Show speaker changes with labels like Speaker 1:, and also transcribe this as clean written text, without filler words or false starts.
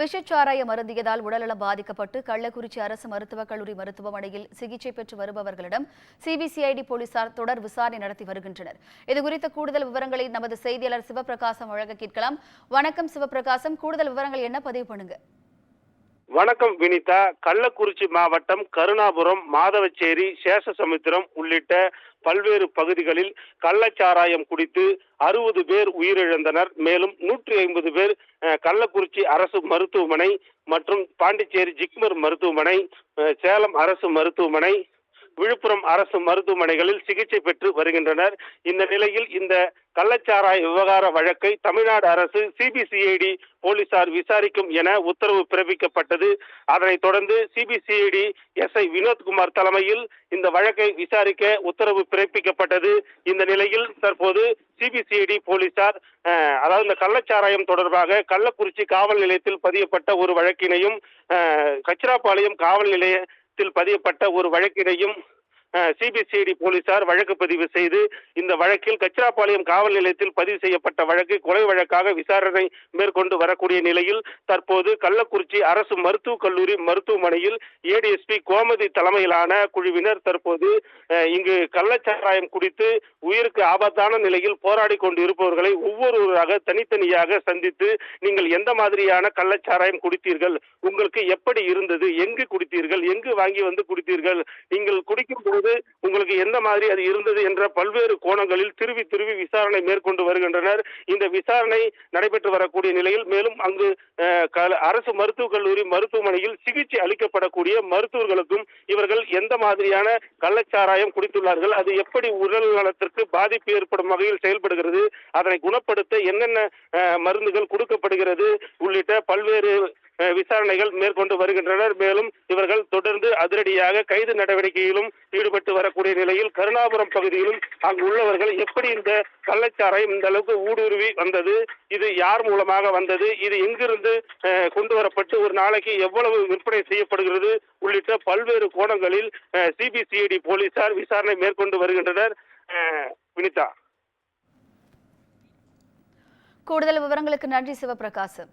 Speaker 1: விஷச்சாராயம் அருந்தியதால் உடல்நலம் பாதிக்கப்பட்டு கள்ளக்குறிச்சி அரசு மருத்துவக் கல்லூரி மருத்துவமனையில் சிகிச்சை பெற்று வருபவர்களிடம் சிபிசிஐடி போலீசார் தொடர் விசாரணை நடத்தி வருகின்றனர். இதுகுறித்த கூடுதல் விவரங்களை நமது செய்தியாளர் சிவபிரகாசம் வழங்க கேட்கலாம். வணக்கம் சிவபிரகாசம், கூடுதல் விவரங்கள் என்ன பதிவு பண்ணுங்க?
Speaker 2: வணக்கம் வினிதா. கள்ளக்குறிச்சி மாவட்டம் கருணாபுரம், மாதவச்சேரி, சேஷசமுத்திரம் உள்ளிட்ட பல்வேறு பகுதிகளில் கள்ளச்சாராயம் குடித்து 60 பேர் உயிரிழந்தனர். மேலும் 150 பேர் கள்ளக்குறிச்சி அரசு மருத்துவமனை மற்றும் பாண்டிச்சேரி ஜிப்மர் மருத்துவமனை, சேலம் அரசு மருத்துவமனை, விழுப்புரம் அரசு மருத்துவமனைகளில் சிகிச்சை பெற்று வருகின்றனர். இந்த நிலையில் இந்த கள்ளச்சாராய விவகார வழக்கை தமிழ்நாடு அரசு சிபிசிஐடி போலீசார் விசாரிக்கும் என உத்தரவு பிறப்பிக்கப்பட்டது. அதனைத் தொடர்ந்து சிபிசிஐடி எஸ்ஐ வினோத்குமார் தலைமையில் இந்த வழக்கை விசாரிக்க உத்தரவு பிறப்பிக்கப்பட்டது. இந்த நிலையில் தற்போது சிபிசிஐடி போலீசார் அதாவது இந்த கள்ளச்சாராயம் தொடர்பாக கள்ளக்குறிச்சி காவல் நிலையத்தில் பதியப்பட்ட ஒரு வழக்கினையும், கச்சிராப்பாளையம் காவல் நிலையத்தில் பதியப்பட்ட ஒரு வழக்கினையும் சிபிசிஐடி போலீசார் வழக்கு பதிவு செய்து இந்த வழக்கில் கச்சிராப்பாளையம் காவல் நிலையத்தில் பதிவு செய்யப்பட்ட வழக்கு கொலை வழக்காக விசாரணை மேற்கொண்டு வரக்கூடிய நிலையில் தற்போது கள்ளக்குறிச்சி அரசு மருத்துவக் கல்லூரி மருத்துவமனையில் ஏடிஎஸ்பி கோமதி தலைமையிலான குழுவினர் தற்போது இங்கு கள்ளச்சாராயம் குடித்து உயிருக்கு ஆபத்தான நிலையில் போராடி கொண்டு இருப்பவர்களை ஒவ்வொருவராக தனித்தனியாக சந்தித்து, நீங்கள் எந்த மாதிரியான கள்ளச்சாராயம் குடித்தீர்கள், உங்களுக்கு எப்படி இருந்தது, எங்கு குடித்தீர்கள், எங்கு வாங்கி வந்து குடித்தீர்கள், நீங்கள் குடிக்கும் போது உங்களுக்கு எந்த மாதிரி அது இருந்தது என்ற பல்வேறு கோணங்களில் திருவி விசாரணை மேற்கொண்டு வருகின்றனர். இந்த விசாரணை நடைபெற்று வரக்கூடிய நிலையில் மேலும் அங்கு அரசு மருத்துவக் கல்லூரி மருத்துவமனையில் சிகிச்சை அளிக்கப்படக்கூடிய மருத்துவர்களுக்கும் இவர்கள் எந்த மாதிரியான கள்ளச்சாராயம் குடித்துள்ளார்கள், அது எப்படி உடல் நலத்திற்கு பாதிப்பு ஏற்படும் வகையில் செயல்படுகிறது, அதனை குணப்படுத்த என்னென்ன மருந்துகள் கொடுக்கப்படுகிறது உள்ளிட்ட பல்வேறு விசாரணைகள் மேற்கொண்டு வருகின்றனர். மேலும் இவர்கள் தொடர்ந்து அதிரடியாக கைது நடவடிக்கையிலும் ஈடுபட்டு வரக்கூடிய நிலையில் கருணாபுரம் பகுதியிலும் அங்கு உள்ளவர்கள் எப்படி இந்த கள்ளச்சாராயம் இந்த அளவுக்கு ஊடுருவி வந்தது, இது யார் மூலமாக வந்தது, இது எங்கிருந்து கொண்டு வரப்பட்டு ஒரு நாளைக்கு எவ்வளவு விற்பனை செய்யப்படுகிறது உள்ளிட்ட பல்வேறு கோணங்களில் சிபிசிஐடி போலீசார் விசாரணை மேற்கொண்டு வருகின்றனர். வினிதா,
Speaker 1: கூடுதல் விவரங்களுக்கு நன்றி சிவபிரகாசம்.